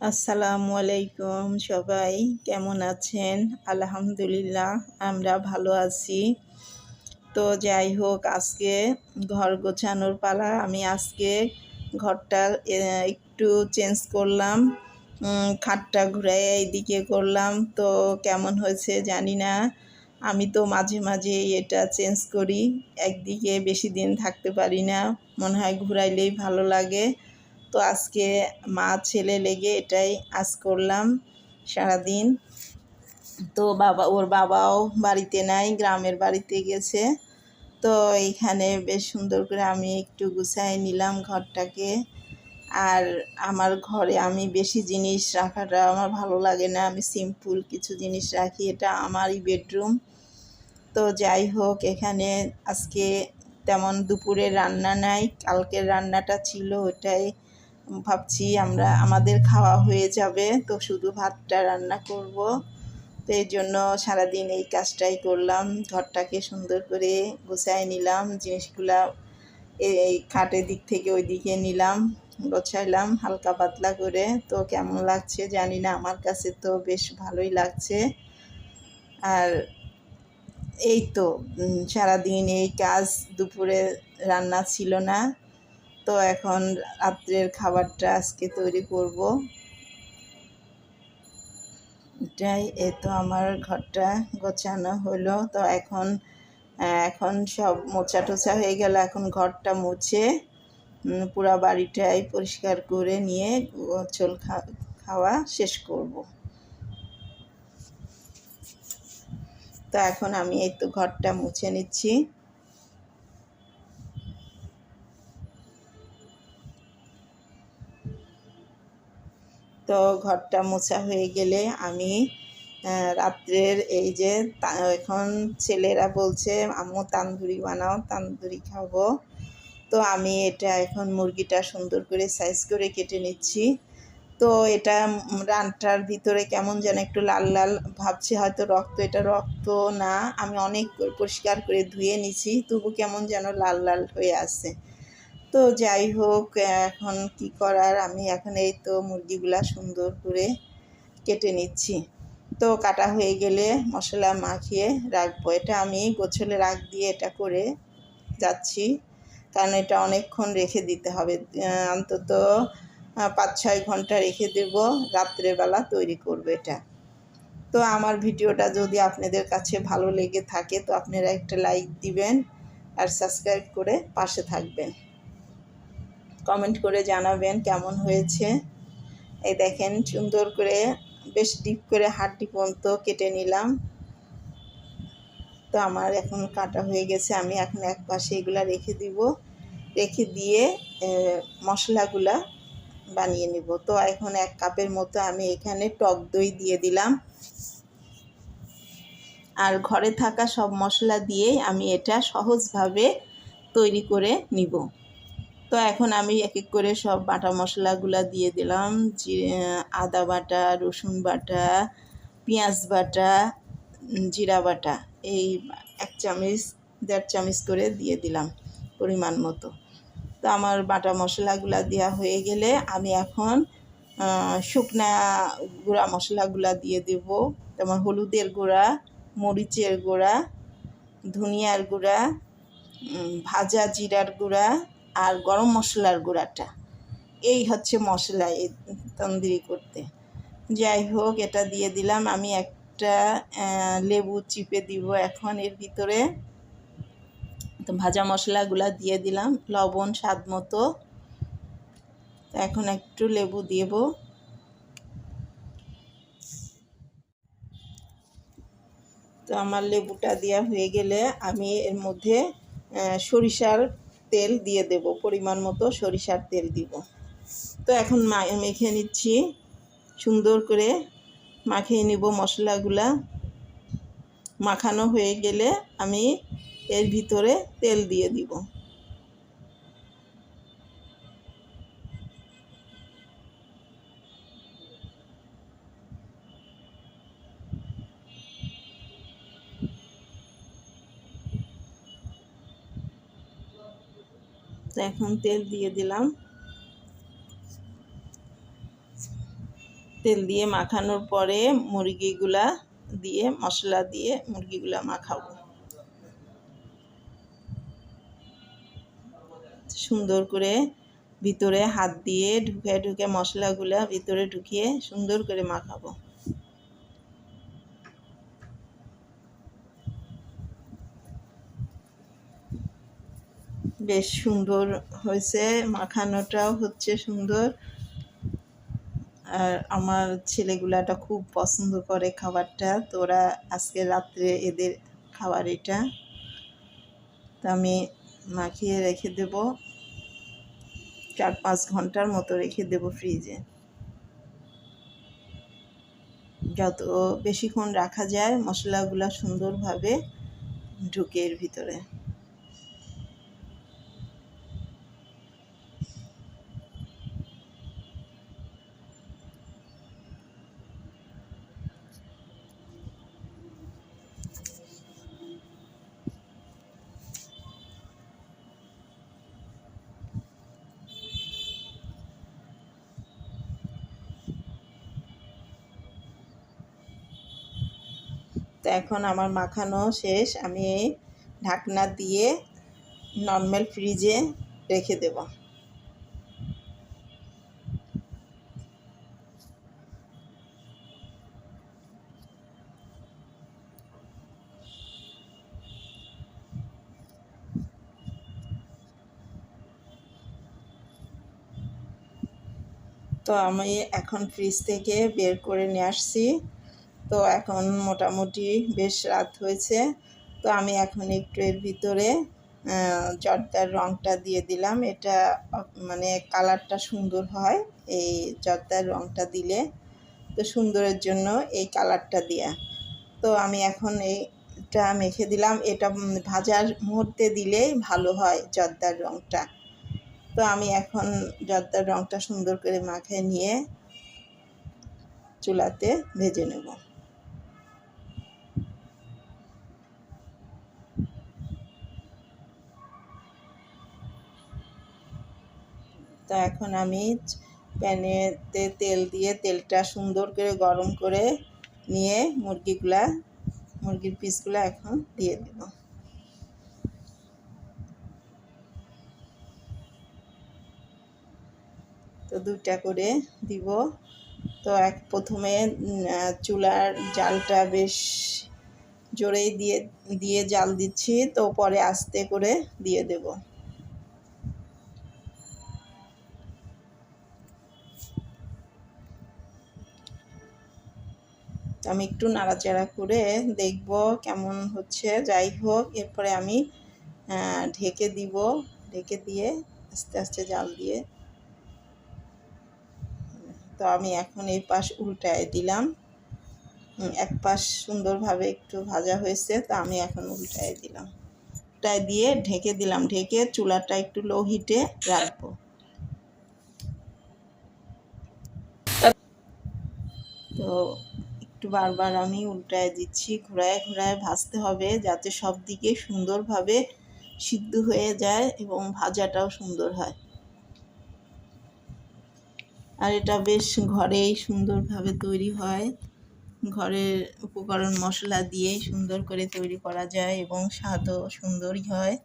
আসসালামু আলাইকুম সবাই কেমন আছেন? আলহামদুলিল্লাহ আমরা ভালো আছি। তো যাই হোক আজকে ঘর গোছানোর পালা। আমি আজকে ঘরটা একটু চেঞ্জ করলাম। খাটটা ঘুরাইয়া এইদিকে করলাম। তো কেমন হয়েছে জানি না। আমি তো মাঝে মাঝে এটা চেঞ্জ করি। একদিকে বেশি দিন থাকতে পারি না। মনে হয় ঘুরাইলেই ভালো লাগে। তো আজকে মা ছেলে লেগে এটাই আজ করলাম সারাদিন। তো ওর বাবাও বাড়িতে নাই, গ্রামের বাড়িতে গেছে। তো এইখানে বেশ সুন্দর করে আমি একটু গুছাই নিলাম ঘরটাকে। আর আমার ঘরে আমি বেশি জিনিস রাখাটা আমার ভালো লাগে না। আমি সিম্পল কিছু জিনিস রাখি। এটা আমারই বেডরুম। তো যাই হোক এখানে আজকে তেমন দুপুরে রান্না নাই, কালকের রান্নাটা ছিল ওটাই ভাবছি আমাদের খাওয়া হয়ে যাবে। তো শুধু ভাতটা রান্না করব। তো এই জন্য সারাদিন এই কাজটাই করলাম। ঘরটাকে সুন্দর করে গুছাই নিলাম, জিনিসগুলা এই খাটের দিক থেকে ওই দিকে নিলাম, গোছাইলাম হালকা পাতলা করে। তো কেমন লাগছে জানি না, আমার কাছে তো বেশ ভালোই লাগছে। আর এই তো সারাদিন এই কাজ। দুপুরে রান্না ছিল না, তো এখন রাত্রের খাবারটা আজকে তৈরি করব। এটাই। এই তো আমার ঘরটা গোছানো হলো। তো এখন সব মোছা টোছা হয়ে গেল। এখন ঘরটা মুছে পুরা বাড়িটাই পরিষ্কার করে নিয়ে গোসল খাওয়া শেষ করব। তো এখন আমি এই তো ঘরটা মুছে নিচ্ছি। তো ঘরটা মোছা হয়ে গেলে আমি রাত্রের এই যে এখন ছেলেরা বলছে আম্মু তান্দুরি বানাও, তান্দুরি খাবো। তো আমি এটা এখন মুরগিটা সুন্দর করে সাইজ করে কেটে নিচ্ছি। তো এটা রানটার ভিতরে কেমন যেন একটু লাল লাল ভাবছি, হয়তো রক্ত। এটা রক্ত না, আমি অনেক পরিষ্কার করে ধুয়ে নিছি, তবু কেমন যেন লাল লাল হয়ে আছে। তো যাই হোক এখন কি করার, আমি এখন এই তো মুরগিগুলা সুন্দর করে কেটে নিচ্ছি। তো কাটা হয়ে গেলে মশলা মাখিয়ে রাখবো। এটা আমি গোছলে রাখ দিয়ে এটা করে যাচ্ছি, কারণ এটা অনেকক্ষণ রেখে দিতে হবে। অন্তত 5-6 ঘন্টা রেখে দেব, রাত্রেবেলা তৈরি করবো এটা। তো আমার ভিডিওটা যদি আপনাদের কাছে ভালো লেগে থাকে তো আপনারা একটা লাইক দিবেন আর সাবস্ক্রাইব করে পাশে থাকবেন। কমেন্ট করে জানাবেন কেমন হয়েছে। এই দেখেন সুন্দর করে বেশ ডিপ করে হাড্ডি পর্যন্ত কেটে নিলাম। তো আমার এখন কাটা হয়ে গেছে। আমি এখন এক পাশে এগুলা রেখে দিব, রেখে দিয়ে মশলাগুলা বানিয়ে নিব। তো এখন 1 কাপের মতো আমি এখানে টক দই দিয়ে দিলাম। আর ঘরে থাকা সব মশলা দিয়েই আমি এটা সহজভাবে তৈরি করে নিব। তো এখন আমি এক এক করে সব বাটা মশলাগুলা দিয়ে দিলাম। আদা বাটা, রসুন বাটা, পেঁয়াজ বাটা, জিরা বাটা, এই 1 চামচ 1.5 চামচ করে দিয়ে দিলাম পরিমাণ মতো। তো আমার বাটা মশলাগুলা দেওয়া হয়ে গেলে আমি এখন শুকনা গুঁড়া মশলাগুলা দিয়ে দেব। যেমন হলুদের গুঁড়া, মরিচের গুঁড়া, ধনিয়ার গুঁড়া, ভাজা জিরার গুঁড়া আর গরম মশলার গুঁড়াটা। এই হচ্ছে মশলা এই তন্দুরি করতে। যাই হোক এটা দিয়ে দিলাম। আমি একটা লেবু চিপে দিব এখন এর ভিতরে। তো ভাজা মশলাগুলা দিয়ে দিলাম, লবণ স্বাদ মতো। এখন একটু লেবু দেব। তো আমার লেবুটা দেওয়া হয়ে গেলে আমি এর মধ্যে সরিষার তেল দিয়ে দেব, পরিমাণ মতো সরিষার তেল দিব। তো এখন মেখে নিচ্ছি, সুন্দর করে মাখিয়ে নিব মশলাগুলা। মাখানো হয়ে গেলে আমি এর ভিতরে তেল দিয়ে দিব। তো এখন তেল দিয়ে দিলাম। তেল দিয়ে মাখানোর পরে মুরগিগুলা দিয়ে মশলা দিয়ে মুরগিগুলা মাখাবো। সুন্দর করে ভিতরে হাত দিয়ে ঢুকে ঢুকে মশলাগুলা ভিতরে ঢুকিয়ে সুন্দর করে মাখাবো। বেশ সুন্দর হয়েছে, মাখানোটাও হচ্ছে সুন্দর। আর আমার ছেলেগুলাটা খুব পছন্দ করে খাবারটা, তো ওরা আজকে রাত্রে এদের খাবার এটা। তো আমি মাখিয়ে রেখে দেব, 4-5 ঘন্টার মতো রেখে দেব ফ্রিজে। যত বেশিক্ষণ রাখা যায় মশলাগুলা সুন্দরভাবে ঢুকে এর ভিতরে। তো এখন আমার মাখানো শেষ, আমি ঢাকনা দিয়ে নরমাল ফ্রিজে রেখে দেব। তো আমি এখন ফ্রিজ থেকে বের করে নিয়ে আসছি। তো এখন মোটামুটি বেশ রাত হয়েছে। তো আমি এখন একটু এর ভিতরে জর্দার রঙটা দিয়ে দিলাম। এটা মানে কালারটা সুন্দর হয় এই জর্দার রঙটা দিলে, তো সুন্দরের জন্য এই কালারটা দেয়া। তো আমি এখন এইটা মেখে দিলাম। এটা ভাজার মুহূর্তে দিলেই ভালো হয় জর্দার রঙটা। তো আমি এখন জর্দার রঙটা সুন্দর করে মাখিয়ে নিয়ে চুলাতে ভেজে নেব। তো এখন আমি প্যানেতে তেল দিয়ে তেলটা সুন্দর করে গরম করে নিয়ে মুরগির পিসগুলা এখন দিয়ে দেব। তো 2টা করে দিব। তো প্রথমে চুলার জালটা বেশ জোরেই দিয়ে জাল দিচ্ছি, তো পরে আস্তে করে দিয়ে দেব। আমি একটু নাড়াচাড়া করে দেখব কেমন হচ্ছে। যাই হোক, এরপরে আমি ঢেকে দিব। ঢেকে দিয়ে আস্তে আস্তে জাল দিয়ে, তো আমি এখন এই পাশ উল্টায় দিলাম। এক পাশ সুন্দরভাবে একটু ভাজা হয়েছে, তো আমি এখন উল্টায় দিলাম। উল্টায় দিয়ে ঢেকে দিলাম। ঢেকে চুলাটা একটু লো হিটে রাখবো। তো একটু বারবার আমি উল্টায় দিচ্ছি, ঘোরায় ঘোরায় ভাজতে হবে যাতে সব দিকে সুন্দরভাবে সিদ্ধ হয়ে যায় এবং ভাজাটাও সুন্দর হয়। আর এটা বেশ ঘরেই সুন্দরভাবে তৈরি হয়, ঘরের উপকরণ মশলা দিয়েই সুন্দর করে তৈরি করা যায় এবং স্বাদও সুন্দরই হয়।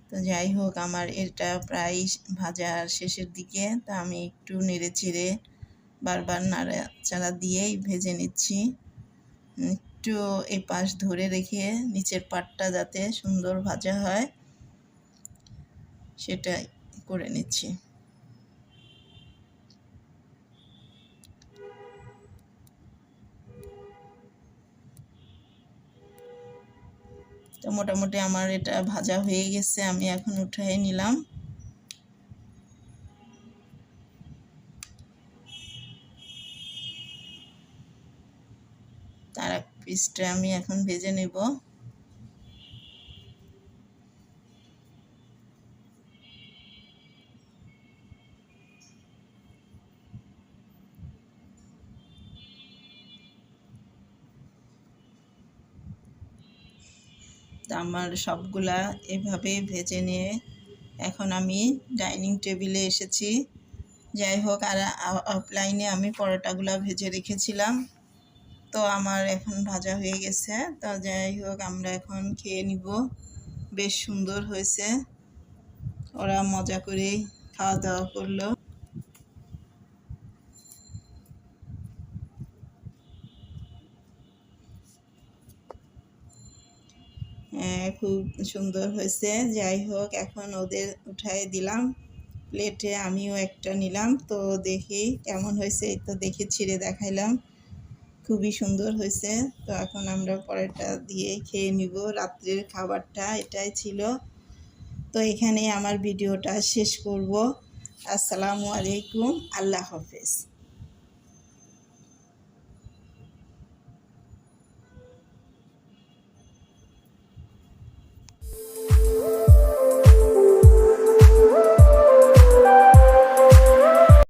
তো যাই হোক, আমার এটা প্রায় ভাজার শেষের দিকে। তা আমি একটু নেড়ে চেড়ে বারবার নাড়াচাড়া দিয়েই ভেজে নিচ্ছি। একটু এই পাশ ধরে রেখে নিচের পাটটা যাতে সুন্দর ভাজা হয় সেটা করে নিচ্ছি। তো মোটামুটি আমার এটা ভাজা হয়ে গেছে, আমি এখন উঠিয়ে নিলাম। তার এক পিসটা আমি এখন ভেজে নেব। আমার সবগুলা এভাবে ভেজে নিয়ে এখন আমি ডাইনিং টেবিলে এসেছি। যাই হোক, আর অফলাইনে আমি পরোটাগুলো ভেজে রেখেছিলাম, তো আমার এখন ভাজা হয়ে গেছে। তো যাই হোক, আমরা এখন খেয়ে নিব। বেশ সুন্দর হয়েছে, ওরা মজা করে খাওয়া দাওয়া করলো। খুব সুন্দর হয়েছে। যাই হোক, এখন ওদের উঠাই দিলাম প্লেটে, আমিও একটা নিলাম। তো দেখি কেমন হয়েছে, এই তো দেখে ছিঁড়ে দেখাইলাম, খুবই সুন্দর হয়েছে। তো এখন আমরা পরোটা দিয়ে খেয়ে নিব। রাত্রের খাবারটা এটাই ছিল। তো এখানেই আমার ভিডিওটা শেষ করব। আসসালামু আলাইকুম, আল্লাহ হাফেজ।